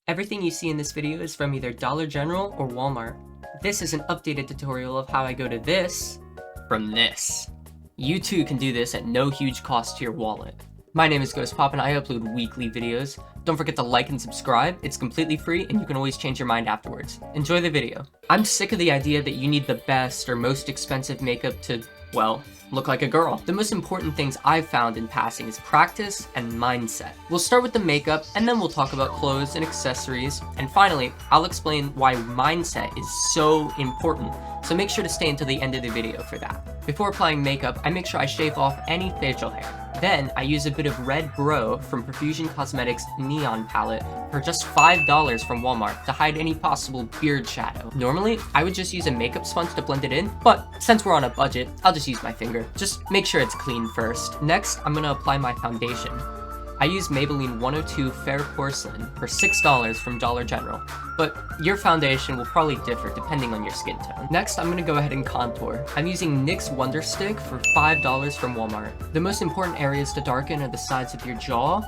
Everything you see in this video is from either Dollar General or Walmart. This is an updated tutorial of how I go to this from this. You too can do this at no huge cost to your wallet. My name is Ghost Pop and I upload weekly videos. Don't forget to like and subscribe, it's completely free and you can always change your mind afterwards. Enjoy the video. I'm sick of the idea that you need the best or most expensive makeup to, well, look like a girl. The most important things I've found in passing is practice and mindset. We'll start with the makeup and then we'll talk about clothes and accessories. And finally, I'll explain why mindset is so important. So make sure to stay until the end of the video for that. Before applying makeup, I make sure I shave off any facial hair. Then I use a bit of Red Bro from Profusion Cosmetics Neon Palette for just $5 from Walmart to hide any possible beard shadow. Normally, I would just use a makeup sponge to blend it in, but since we're on a budget, I'll just use my finger. Just make sure it's clean first. Next, I'm gonna apply my foundation. I use Maybelline 102 Fair Porcelain for $6 from Dollar General, but your foundation will probably differ depending on your skin tone. Next, I'm gonna go ahead and contour. I'm using NYX Wonder Stick for $5 from Walmart. The most important areas to darken are the sides of your jaw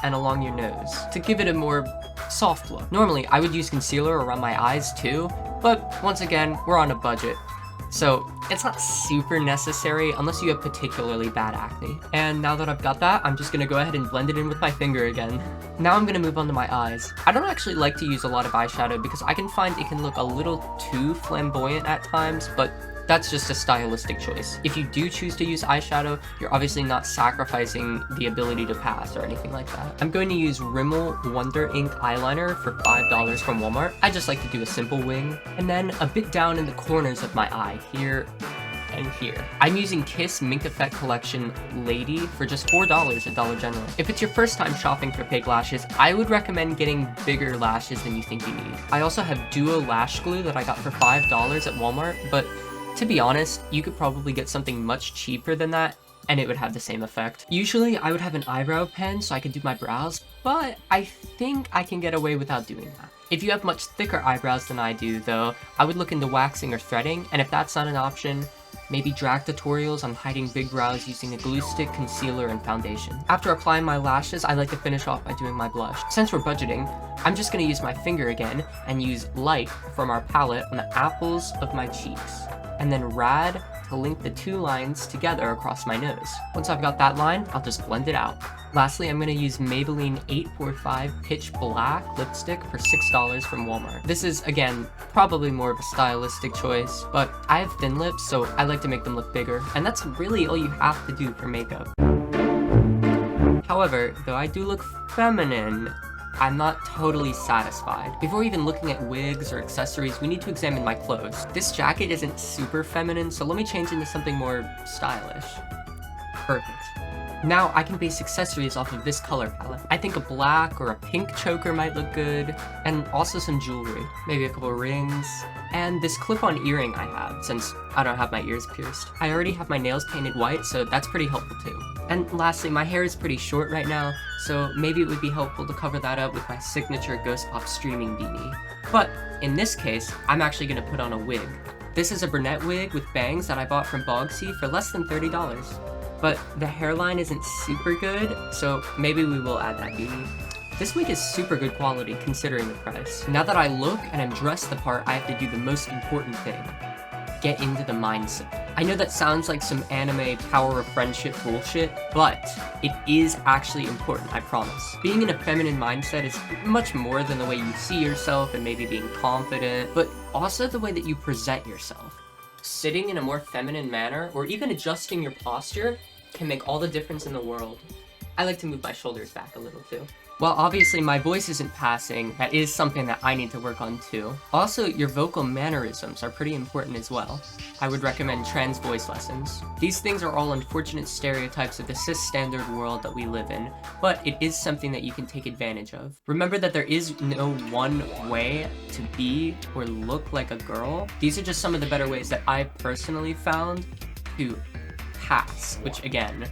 and along your nose to give it a more soft look. Normally, I would use concealer around my eyes too, but once again, we're on a budget. So it's not super necessary unless you have particularly bad acne. And now that I've got that, I'm just gonna go ahead and blend it in with my finger again. Now I'm gonna move on to my eyes. I don't actually like to use a lot of eyeshadow because I can find it can look a little too flamboyant at times, but that's just a stylistic choice. If you do choose to use eyeshadow, you're obviously not sacrificing the ability to pass or anything like that. I'm going to use Rimmel Wonder Ink eyeliner for $5 from Walmart. I just like to do a simple wing. And then a bit down in the corners of my eye, here and here. I'm using Kiss Mink Effect Collection Lady for just $4 at Dollar General. If it's your first time shopping for fake lashes, I would recommend getting bigger lashes than you think you need. I also have Duo Lash Glue that I got for $5 at Walmart, but to be honest, you could probably get something much cheaper than that and it would have the same effect. Usually I would have an eyebrow pen so I could do my brows, but I think I can get away without doing that. If you have much thicker eyebrows than I do though, I would look into waxing or threading, and if that's not an option, maybe drag tutorials on hiding big brows using a glue stick, concealer, and foundation. After applying my lashes, I like to finish off by doing my blush. Since we're budgeting, I'm just gonna use my finger again and use Light from our palette on the apples of my cheeks, and then Rad to link the two lines together across my nose. Once I've got that line, I'll just blend it out. Lastly, I'm gonna use Maybelline 845 Pitch Black lipstick for $6 from Walmart. This is, again, probably more of a stylistic choice, but I have thin lips, so I like to make them look bigger, and that's really all you have to do for makeup. However, though I do look feminine, I'm not totally satisfied. Before even looking at wigs or accessories, we need to examine my clothes. This jacket isn't super feminine, so let me change into something more stylish. Perfect. Now I can base accessories off of this color palette. I think a black or a pink choker might look good, and also some jewelry. Maybe a couple rings, and this clip-on earring I have, since I don't have my ears pierced. I already have my nails painted white, so that's pretty helpful too. And lastly, my hair is pretty short right now, so maybe it would be helpful to cover that up with my signature Ghost Pop streaming beanie. But in this case, I'm actually gonna put on a wig. This is a brunette wig with bangs that I bought from Bogsy for less than $30. But the hairline isn't super good, so maybe we will add that beanie. This wig is super good quality considering the price. Now that I look and am dressed the part, I have to do the most important thing. Get into the mindset. I know that sounds like some anime power of friendship bullshit, but it is actually important, I promise. Being in a feminine mindset is much more than the way you see yourself and maybe being confident, but also the way that you present yourself. Sitting in a more feminine manner, or even adjusting your posture, can make all the difference in the world. I like to move my shoulders back a little too. While obviously my voice isn't passing, that is something that I need to work on too. Also, your vocal mannerisms are pretty important as well. I would recommend trans voice lessons. These things are all unfortunate stereotypes of the cis-standard world that we live in, but it is something that you can take advantage of. Remember that there is no one way to be or look like a girl. These are just some of the better ways that I personally found to pass, which again,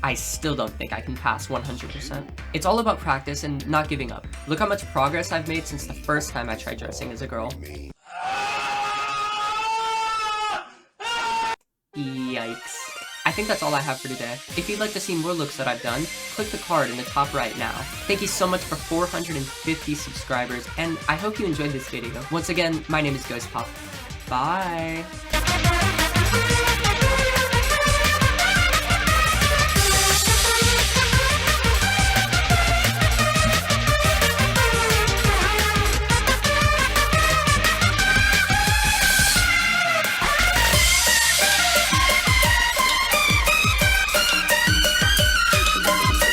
I still don't think I can pass 100%. It's all about practice and not giving up. Look how much progress I've made since the first time I tried dressing as a girl. Yikes. I think that's all I have for today. If you'd like to see more looks that I've done, click the card in the top right now. Thank you so much for 450 subscribers, and I hope you enjoyed this video. Once again, my name is Ghost Pop. Bye!